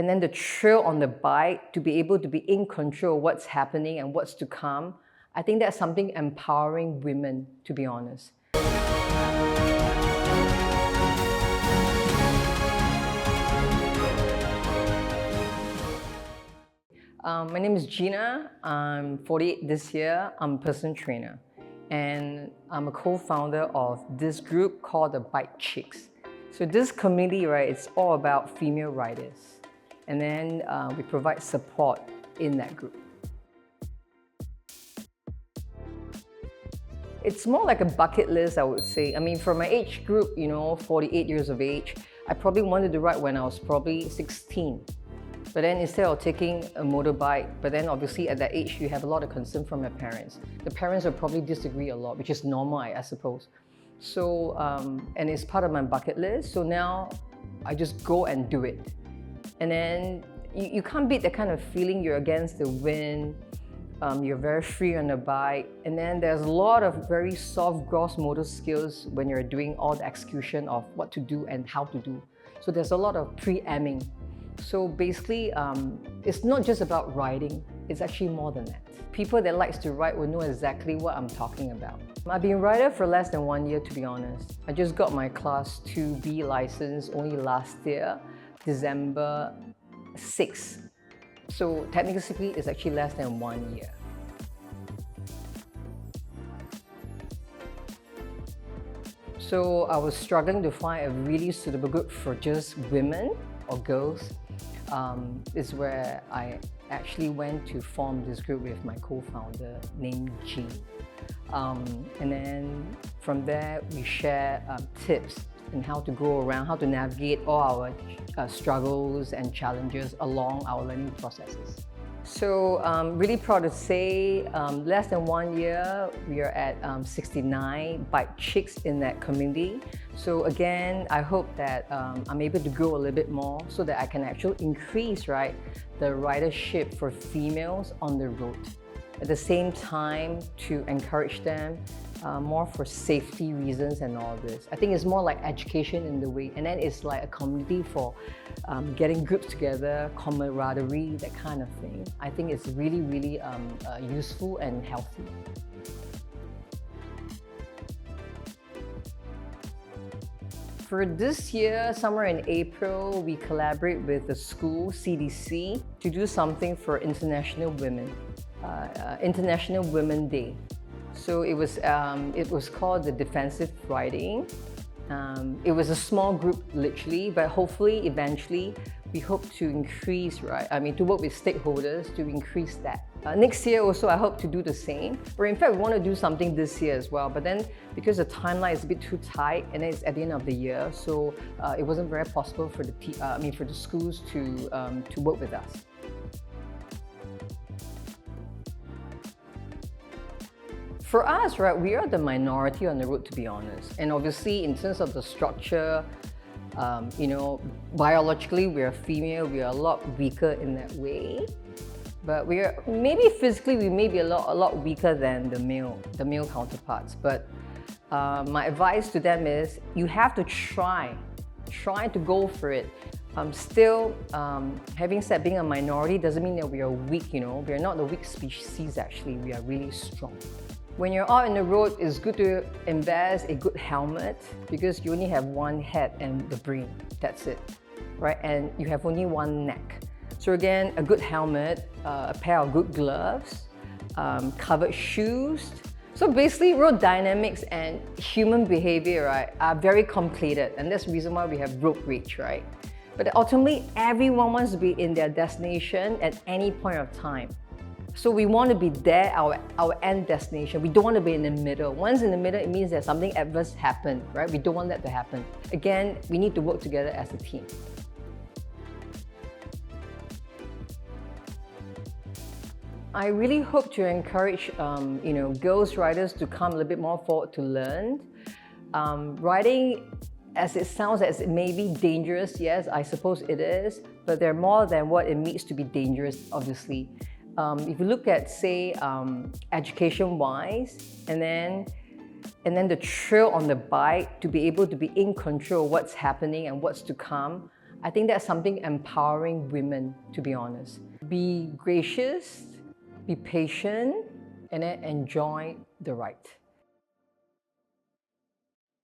and then the thrill on the bike, to be able to be in control of what's happening and what's to come, I think that's something empowering women, to be honest. My name is Gina. I'm 48 this year. I'm a personal trainer. And I'm a co-founder of this group called the Bike Chicks. So this community, right, it's all about female riders. And then we provide support in that group. It's more like a bucket list, I would say. I mean, for my age group, 48 years of age, I probably wanted to ride when I was probably 16. But then instead of taking a motorbike, but then obviously at that age, you have a lot of concern from your parents. The parents will probably disagree a lot, which is normal, I suppose. So, and it's part of my bucket list. So now I just go and do it. And then you can't beat that kind of feeling. You're against the wind. You're very free on the bike. And then there's a lot of very soft gross motor skills when you're doing all the execution of what to do and how to do. So there's a lot of pre-aiming. So basically, it's not just about riding, it's actually more than that. People that likes to ride will know exactly what I'm talking about. I've been a rider for less than 1 year, to be honest. I just got my Class 2B license only last year, December 6th. So technically, it's actually less than 1 year. So I was struggling to find a really suitable group for just women or girls. Is where I actually went to form this group with my co-founder named Gina. And then from there, we share tips on how to go around, how to navigate all our struggles and challenges along our learning processes. So I'm really proud to say less than 1 year, we are at 69 Bike Chicks in that community. So again, I hope that I'm able to grow a little bit more so that I can actually increase, right, the ridership for females on the road. At the same time, to encourage them more for safety reasons and all this. I think it's more like education in the way, and then it's like a community for getting groups together, camaraderie, that kind of thing. I think it's really, really useful and healthy. For this year, somewhere in April, we collaborate with the school, CDC, to do something for International Women, International Women Day. So it was called the Defensive Riding. It was a small group, literally, but hopefully, eventually, we hope to increase, right? I mean, to work with stakeholders to increase that. Next year also, I hope to do the same. Or in fact, we want to do something this year as well. But then, because the timeline is a bit too tight, and then it's at the end of the year, so it wasn't very possible for the schools to work with us. For us, right, we are the minority on the road, to be honest. And obviously, in terms of the structure, biologically, we are female, we are a lot weaker in that way. But we are, maybe physically, we may be a lot weaker than the male counterparts. But my advice to them is, you have to try to go for it. Still, having said being a minority doesn't mean that we are weak, We are not the weak species, actually. We are really strong. When you're out on the road, it's good to invest a good helmet because you only have one head and the brain. That's it, right? And you have only one neck. So again, a good helmet, a pair of good gloves, covered shoes. So basically, road dynamics and human behavior, right, are very completed, and that's the reason why we have road rage, right? But ultimately, everyone wants to be in their destination at any point of time. So we want to be there, our end destination. We don't want to be in the middle. Once in the middle, it means that something adverse happened, right? We don't want that to happen. Again, we need to work together as a team. I really hope to encourage, girls riders to come a little bit more forward to learn. Riding, as it sounds, as it may be dangerous, yes, I suppose it is, but they're more than what it means to be dangerous, obviously. If you look at, say, education-wise, and then the thrill on the bike, to be able to be in control of what's happening and what's to come, I think that's something empowering women, to be honest. Be gracious, be patient, and then enjoy the ride.